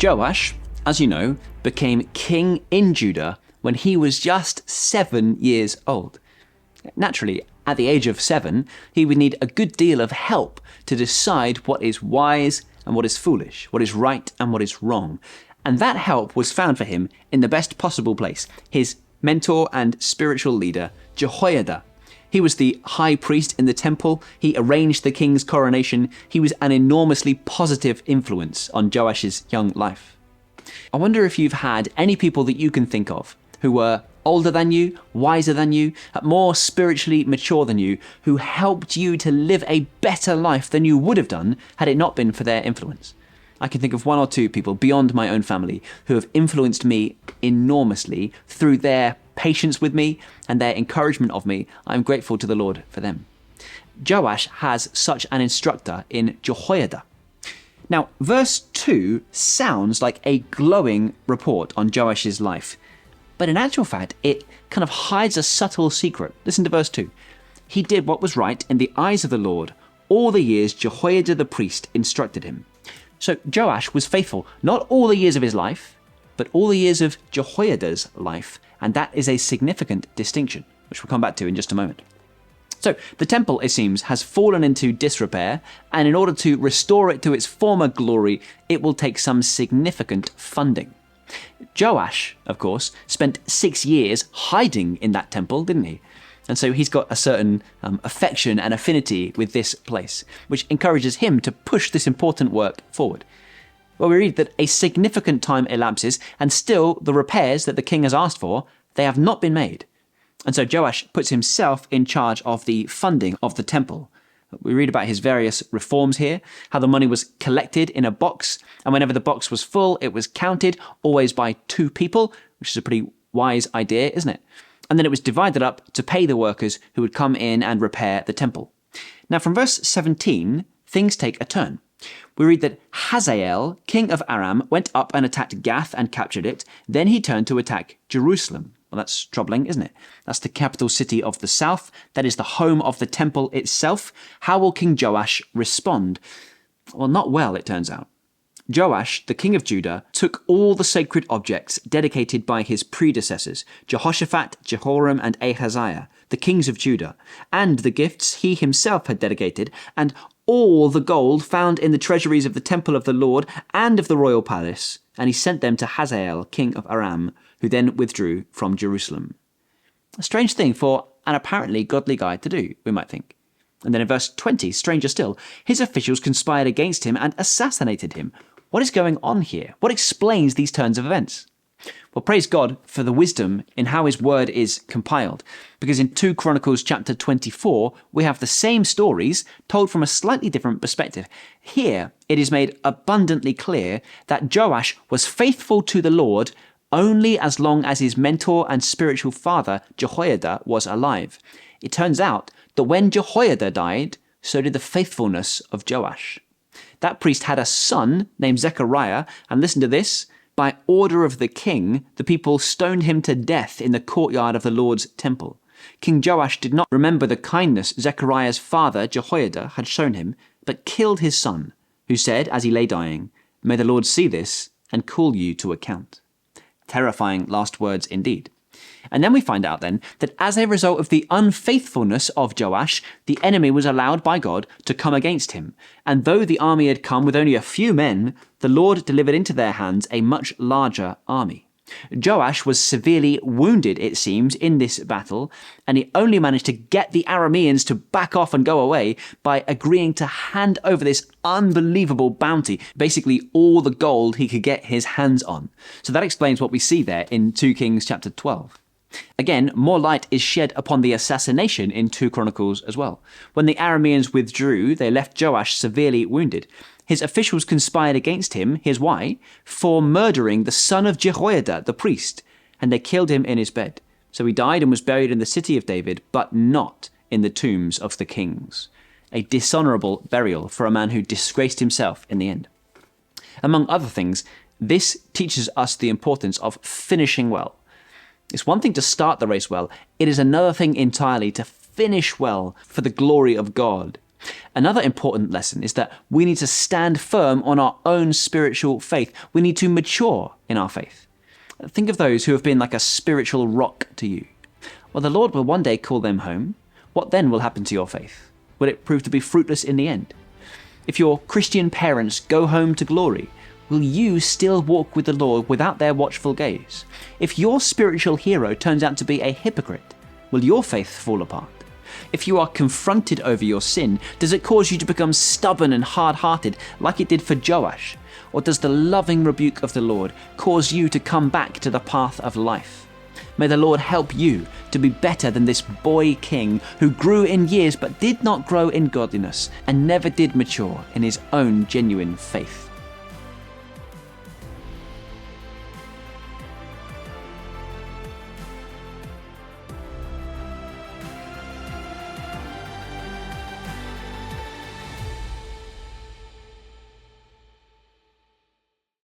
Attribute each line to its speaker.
Speaker 1: Joash, as you know, became king in Judah when he was just 7 years old. Naturally, at the age of 7, he would need a good deal of help to decide what is wise and what is foolish, what is right and what is wrong. And that help was found for him in the best possible place, his mentor and spiritual leader, Jehoiada. He was the high priest in the temple. He arranged the king's coronation. He was an enormously positive influence on Joash's young life. I wonder if you've had any people that you can think of who were older than you, wiser than you, more spiritually mature than you, who helped you to live a better life than you would have done had it not been for their influence. I can think of one or two people beyond my own family who have influenced me enormously through their patience with me and their encouragement of me. I'm grateful to the Lord for them. Joash has such an instructor in Jehoiada. Now, verse 2 sounds like a glowing report on Joash's life, but in actual fact, it kind of hides a subtle secret. Listen to verse 2. He did what was right in the eyes of the Lord all the years Jehoiada the priest instructed him. So Joash was faithful, not all the years of his life, but all the years of Jehoiada's life, and that is a significant distinction, which we'll come back to in just a moment. So the temple, it seems, has fallen into disrepair, and in order to restore it to its former glory, it will take some significant funding. Joash, of course, spent 6 years hiding in that temple, didn't he? And so he's got a certain affection and affinity with this place, which encourages him to push this important work forward. Well, we read that a significant time elapses, and still the repairs that the king has asked for, they have not been made. And so Joash puts himself in charge of the funding of the temple. We read about his various reforms here, how the money was collected in a box, and whenever the box was full, it was counted, always by 2 people, which is a pretty wise idea, isn't it? And then it was divided up to pay the workers who would come in and repair the temple. Now, from verse 17, things take a turn. We read that Hazael, king of Aram, went up and attacked Gath and captured it. Then he turned to attack Jerusalem. Well, that's troubling, isn't it? That's the capital city of the south. That is the home of the temple itself. How will King Joash respond? Well, not well, it turns out. Joash, the king of Judah, took all the sacred objects dedicated by his predecessors, Jehoshaphat, Jehoram, and Ahaziah, the kings of Judah, and the gifts he himself had dedicated, and all the gold found in the treasuries of the temple of the Lord and of the royal palace, and he sent them to Hazael, king of Aram, who then withdrew from Jerusalem. A strange thing for an apparently godly guy to do, we might think. And then in verse 20, stranger still, his officials conspired against him and assassinated him. What is going on here? What explains these turns of events? Well, praise God for the wisdom in how his word is compiled, because in 2 Chronicles chapter 24, we have the same stories told from a slightly different perspective. Here, it is made abundantly clear that Joash was faithful to the Lord only as long as his mentor and spiritual father, Jehoiada, was alive. It turns out that when Jehoiada died, so did the faithfulness of Joash. That priest had a son named Zechariah, and listen to this, by order of the king, the people stoned him to death in the courtyard of the Lord's temple. King Joash did not remember the kindness Zechariah's father, Jehoiada, had shown him, but killed his son, who said, as he lay dying, "May the Lord see this and call you to account." Terrifying last words indeed. And then we find out then that as a result of the unfaithfulness of Joash, the enemy was allowed by God to come against him. And though the army had come with only a few men, the Lord delivered into their hands a much larger army. Joash was severely wounded, it seems, in this battle, and he only managed to get the Arameans to back off and go away by agreeing to hand over this unbelievable bounty, basically all the gold he could get his hands on. So that explains what we see there in 2 Kings chapter 12. Again, more light is shed upon the assassination in 2 Chronicles as well. When the Arameans withdrew, they left Joash severely wounded. His officials conspired against him, here's why, for murdering the son of Jehoiada, the priest, and they killed him in his bed. So he died and was buried in the city of David, but not in the tombs of the kings. A dishonorable burial for a man who disgraced himself in the end. Among other things, this teaches us the importance of finishing well. It's one thing to start the race well, it is another thing entirely to finish well for the glory of God Another important lesson is that we need to stand firm on our own spiritual faith. We need to mature in our faith. Think of those who have been like a spiritual rock to you. Well, the Lord will one day call them home. What then will happen to your faith? Will it prove to be fruitless in the end? If your Christian parents go home to glory, will you still walk with the Lord without their watchful gaze? If your spiritual hero turns out to be a hypocrite, will your faith fall apart? If you are confronted over your sin, does it cause you to become stubborn and hard-hearted like it did for Joash? Or does the loving rebuke of the Lord cause you to come back to the path of life? May the Lord help you to be better than this boy king who grew in years but did not grow in godliness and never did mature in his own genuine faith.